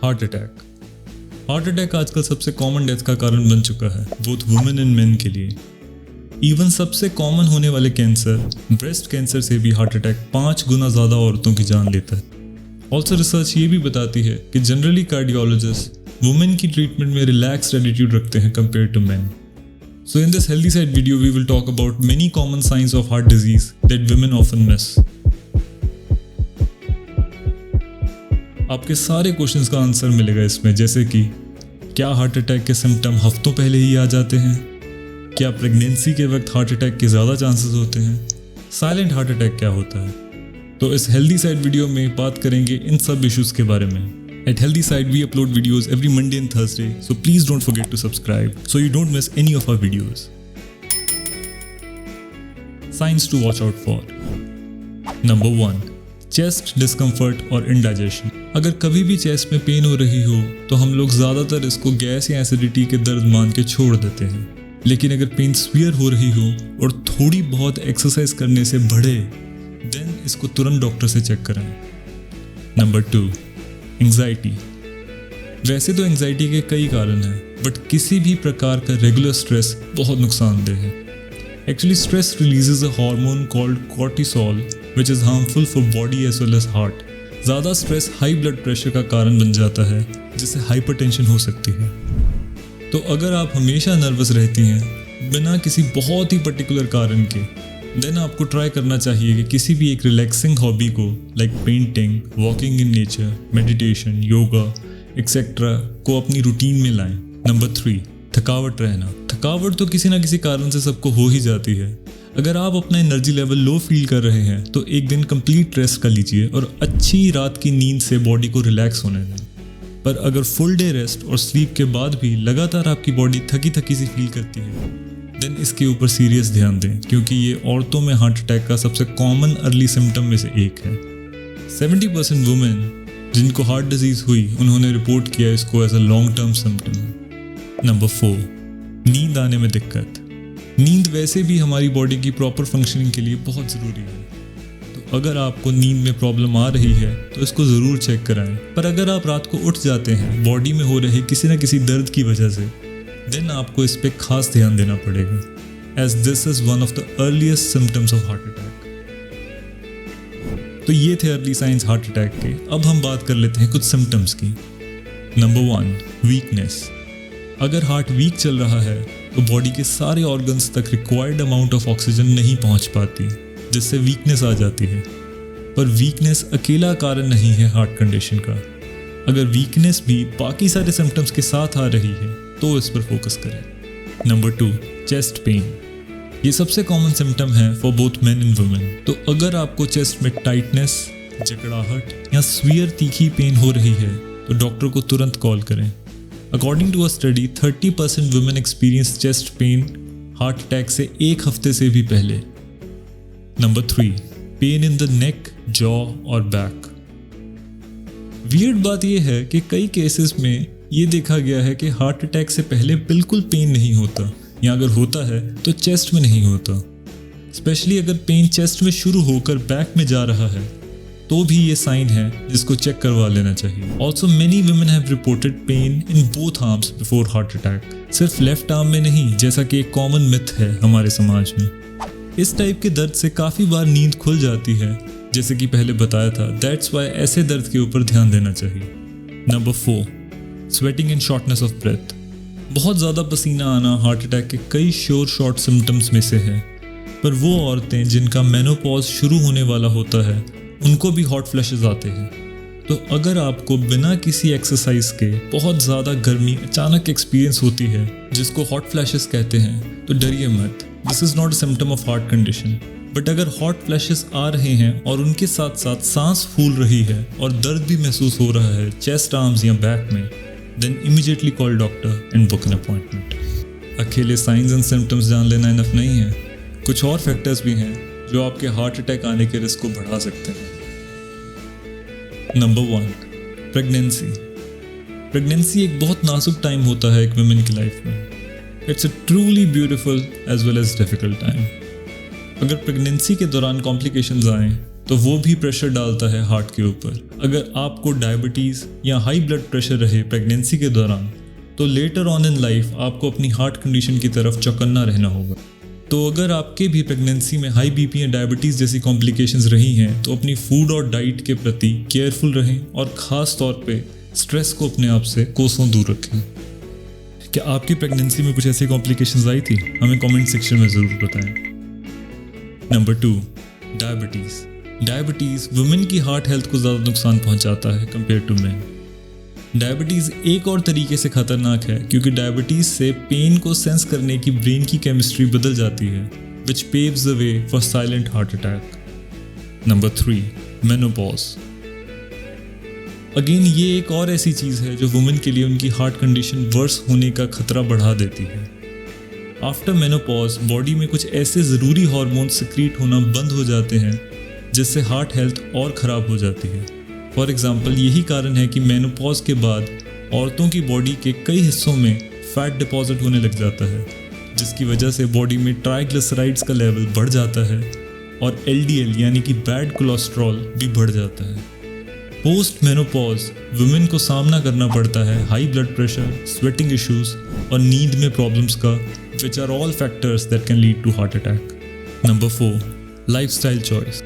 Heart attack. Heart attack आजकल सबसे common death का कारण बन चुका है, बोथ वुमेन एंड मेन के लिए। इवन सबसे कॉमन होने वाले कैंसर, ब्रेस्ट कैंसर से भी हार्ट अटैक 5 गुना ज़्यादा औरतों की जान लेता है। ऑल्सो रिसर्च ये भी बताती है कि जनरली कार्डियोलॉजिस्ट वुमेन की ट्रीटमेंट में रिलैक्स्ड एटीट्यूड रखते हैं compare to men. So in this healthy side video, we will talk about many common signs of heart disease that women often miss. आपके सारे क्वेश्चंस का आंसर मिलेगा इसमें, जैसे कि क्या हार्ट अटैक के सिम्टम हफ्तों पहले ही आ जाते हैं, क्या प्रेगनेंसी के वक्त हार्ट अटैक के ज़्यादा चांसेस होते हैं, साइलेंट हार्ट अटैक क्या होता है। तो इस हेल्दी साइड वीडियो में बात करेंगे इन सब इश्यूज़ के बारे में। At Healthy Side, we upload videos every Monday and Thursday, so please don't forget to subscribe so you don't miss any of our videos. Signs to watch out for. Number 1. Chest discomfort or indigestion. अगर कभी भी chest में pen हो रही हो तो हम लोग ज़्यादातर इसको गैस या एसिडिटी के दर्द मान के छोड़ देते हैं, लेकिन अगर पेन सीवियर हो रही हो और थोड़ी बहुत एक्सरसाइज करने से बढ़े, देन इसको तुरंत डॉक्टर से चेक कराएं। Number 2. एंग्जाइटी। वैसे तो एंग्जाइटी के कई कारण हैं, बट किसी भी प्रकार का रेगुलर स्ट्रेस बहुत नुकसानदेह है। Actually stress releases a hormone called cortisol which is harmful for body as well as heart. ज़्यादा स्ट्रेस हाई ब्लड प्रेशर का कारण बन जाता है, जिससे हाइपरटेंशन हो सकती है। तो अगर आप हमेशा नर्वस रहती हैं बिना किसी बहुत ही पर्टिकुलर कारण के, देन आपको ट्राई करना चाहिए कि किसी भी एक रिलैक्सिंग हॉबी को like painting, walking in nature, meditation, yoga etcetera को अपनी रूटीन में लाएं। नंबर 3. थकावट रहना। थकावट तो किसी ना किसी कारण से सबको हो ही जाती है। अगर आप अपना एनर्जी लेवल लो फील कर रहे हैं तो एक दिन कंप्लीट रेस्ट कर लीजिए और अच्छी रात की नींद से बॉडी को रिलैक्स होने दें। पर अगर फुल डे रेस्ट और स्लीप के बाद भी लगातार आपकी बॉडी थकी थकी सी फील करती है, देन इसके ऊपर सीरियस ध्यान दें, क्योंकि ये औरतों में हार्ट अटैक का सबसे कॉमन अर्ली सिम्टम में से एक है। 70% वुमेन जिनको हार्ट डिजीज हुई उन्होंने रिपोर्ट किया इसको as a long term symptom. Number 4. नींद आने में दिक्कत। नींद वैसे भी हमारी बॉडी की प्रॉपर फंक्शनिंग के लिए बहुत ज़रूरी है, तो अगर आपको नींद में प्रॉब्लम आ रही है तो इसको ज़रूर चेक कराएं। पर अगर आप रात को उठ जाते हैं बॉडी में हो रहे किसी न किसी दर्द की वजह से, देन आपको इस पे खास ध्यान देना पड़ेगा, as this is one of the earliest symptoms of heart attack. तो ये थे अर्ली साइंस हार्ट अटैक के। अब हम बात कर लेते हैं कुछ सिम्टम्स की। नंबर 1. वीकनेस। अगर हार्ट वीक चल रहा है तो बॉडी के सारे ऑर्गन्स तक रिक्वायर्ड अमाउंट ऑफ ऑक्सीजन नहीं पहुंच पाती, जिससे वीकनेस आ जाती है। पर वीकनेस अकेला कारण नहीं है हार्ट कंडीशन का। अगर वीकनेस भी बाकी सारे सिम्टम्स के साथ आ रही है तो इस पर फोकस करें। नंबर 2. Chest pain. ये सबसे कॉमन सिम्टम है for both men and women. तो अगर आपको चेस्ट में टाइटनेस, जकड़ाहट या सीवियर तीखी पेन हो रही है तो डॉक्टर को तुरंत कॉल करें। According to a study 30% women experience chest pain heart attack से 1 हफ्ते से भी पहले। Number 3. Pain in the neck, jaw और बैक। वियर्ड बात यह है कि कई केसेस में ये देखा गया है कि हार्ट अटैक से पहले बिल्कुल पेन नहीं होता, या अगर होता है तो चेस्ट में नहीं होता। स्पेशली अगर पेन चेस्ट में शुरू होकर बैक में जा रहा है तो भी ये साइन है जिसको चेक करवा लेना चाहिए। Also many women have reported pain in both arms before heart attack. सिर्फ लेफ्ट आर्म में नहीं, जैसा कि एक कॉमन मिथ है हमारे समाज में। इस टाइप के दर्द से काफ़ी बार नींद खुल जाती है, जैसे कि पहले बताया था। दैट्स वाई ऐसे दर्द के ऊपर ध्यान देना चाहिए। Number 4. Sweating and shortness of breath. बहुत ज़्यादा पसीना आना हार्ट अटैक के कई श्योर शॉर्ट सिम्टम्स में से है। पर वो औरतें जिनका मेनोपॉज शुरू होने वाला होता है उनको भी हॉट फ्लैशेस आते हैं। तो अगर आपको बिना किसी एक्सरसाइज के बहुत ज़्यादा गर्मी अचानक एक्सपीरियंस होती है, जिसको हॉट फ्लैशेस कहते हैं, तो डरिए मत। This is not a symptom of heart condition. But अगर हॉट फ्लैशेस आ रहे हैं और उनके साथ साथ सांस फूल रही है और दर्द भी महसूस हो रहा है चेस्ट, आर्म्स या बैक में, then immediately call doctor and book an appointment. अकेले साइंस एंड सिम्टम्स जान लेना इनफ नहीं है, कुछ और फैक्टर्स भी हैं जो आपके हार्ट अटैक आने के रिस्क को बढ़ा सकते हैं। नंबर 1. प्रेगनेंसी। प्रेगनेंसी एक बहुत नाजुक टाइम होता है एक वुमेन की लाइफ में। It's a truly beautiful as well as difficult time. अगर प्रेगनेंसी के दौरान कॉम्प्लिकेशंस आएँ तो वो भी प्रेशर डालता है हार्ट के ऊपर। अगर आपको डायबिटीज़ या हाई ब्लड प्रेशर रहे प्रेगनेंसी के दौरान, तो लेटर ऑन इन लाइफ आपको अपनी हार्ट कंडीशन की तरफ चौकन्ना रहना होगा। तो अगर आपके भी प्रेगनेंसी में हाई बीपी या डायबिटीज़ जैसी कॉम्प्लिकेशंस रही हैं, तो अपनी फूड और डाइट के प्रति केयरफुल रहें और ख़ास तौर पे स्ट्रेस को अपने आप से कोसों दूर रखें। क्या आपकी प्रेगनेंसी में कुछ ऐसी कॉम्प्लिकेशंस आई थी? हमें कमेंट सेक्शन में ज़रूर बताएं। नंबर 2, डायबिटीज़ वुमेन की हार्ट हेल्थ को ज़्यादा नुकसान पहुंचाता है कंपेयर टू मेन। डायबिटीज़ एक और तरीके से ख़तरनाक है क्योंकि डायबिटीज़ से पेन को सेंस करने की ब्रेन की केमिस्ट्री बदल जाती है, which paves the way for silent heart attack. Number 3, menopause. Again ये एक और ऐसी चीज़ है जो वुमेन के लिए उनकी हार्ट कंडीशन वर्स होने का खतरा बढ़ा देती है। आफ्टर मेनोपॉज बॉडी में कुछ ऐसे ज़रूरी हार्मोन सिक्रीट होना बंद हो जाते हैं जिससे हार्ट हेल्थ और ख़राब हो जाती है। फॉर एग्ज़ाम्पल, यही कारण है कि मेनोपॉज के बाद औरतों की बॉडी के कई हिस्सों में फैट डिपॉजिट होने लग जाता है, जिसकी वजह से बॉडी में ट्राइग्लिसराइड्स का लेवल बढ़ जाता है और LDL यानी कि बैड कोलेस्ट्रॉल भी बढ़ जाता है। पोस्ट मेनोपॉज वुमेन को सामना करना पड़ता है high blood pressure, sweating issues और नींद में प्रॉब्लम्स का, which are all factors that can lead to heart attack. Number 4, lifestyle choice.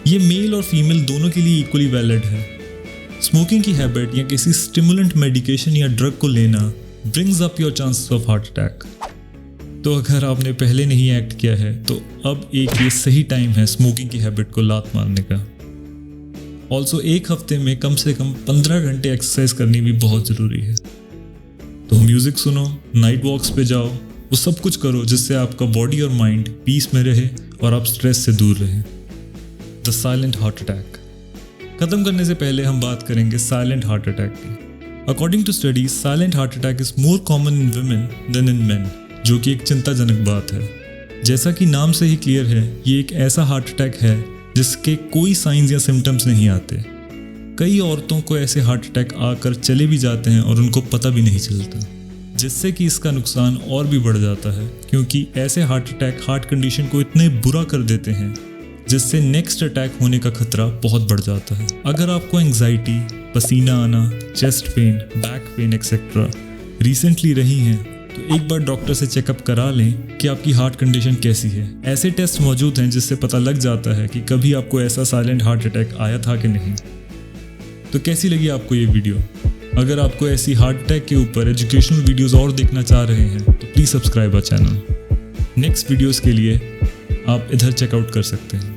ये मेल और फीमेल दोनों के लिए इक्वली वैलिड है। स्मोकिंग की हैबिट या किसी स्टिमुलेंट मेडिकेशन या ड्रग को लेना brings up your chances of heart attack. तो अगर आपने पहले नहीं एक्ट किया है तो अब एक ये सही टाइम है स्मोकिंग की हैबिट को लात मारने का। ऑल्सो एक हफ्ते में कम से कम 15 घंटे एक्सरसाइज करनी भी बहुत ज़रूरी है। तो म्यूज़िक सुनो, नाइट वॉक्स पे जाओ, वो सब कुछ करो जिससे आपका बॉडी और माइंड पीस में रहे और आप स्ट्रेस से दूर रहें। The silent heart attack. ख़त्म करने से पहले हम बात करेंगे साइलेंट हार्ट अटैक की। According to studies, silent heart attack is more common in women than in men, जो कि एक चिंताजनक बात है। जैसा कि नाम से ही क्लियर है, ये एक ऐसा हार्ट अटैक है जिसके कोई साइंस या सिम्टम्स नहीं आते। कई औरतों को ऐसे हार्ट अटैक आकर चले भी जाते हैं और उनको पता भी नहीं चलता, जिससे कि इसका नुकसान और भी बढ़ जाता है क्योंकि ऐसे हार्ट अटैक हार्ट कंडीशन को इतने बुरा कर देते हैं जिससे नेक्स्ट अटैक होने का खतरा बहुत बढ़ जाता है। अगर आपको एंग्जाइटी, पसीना आना, chest pain, back pain etcetera recently रही हैं, तो एक बार डॉक्टर से चेकअप करा लें कि आपकी हार्ट कंडीशन कैसी है। ऐसे टेस्ट मौजूद हैं जिससे पता लग जाता है कि कभी आपको ऐसा साइलेंट हार्ट अटैक आया था कि नहीं। तो कैसी लगी आपको ये वीडियो? अगर आपको ऐसी हार्ट अटैक के ऊपर एजुकेशनल वीडियोस और देखना चाह रहे हैं तो please subscribe our channel. Next videos के लिए आप इधर चेकआउट कर सकते हैं।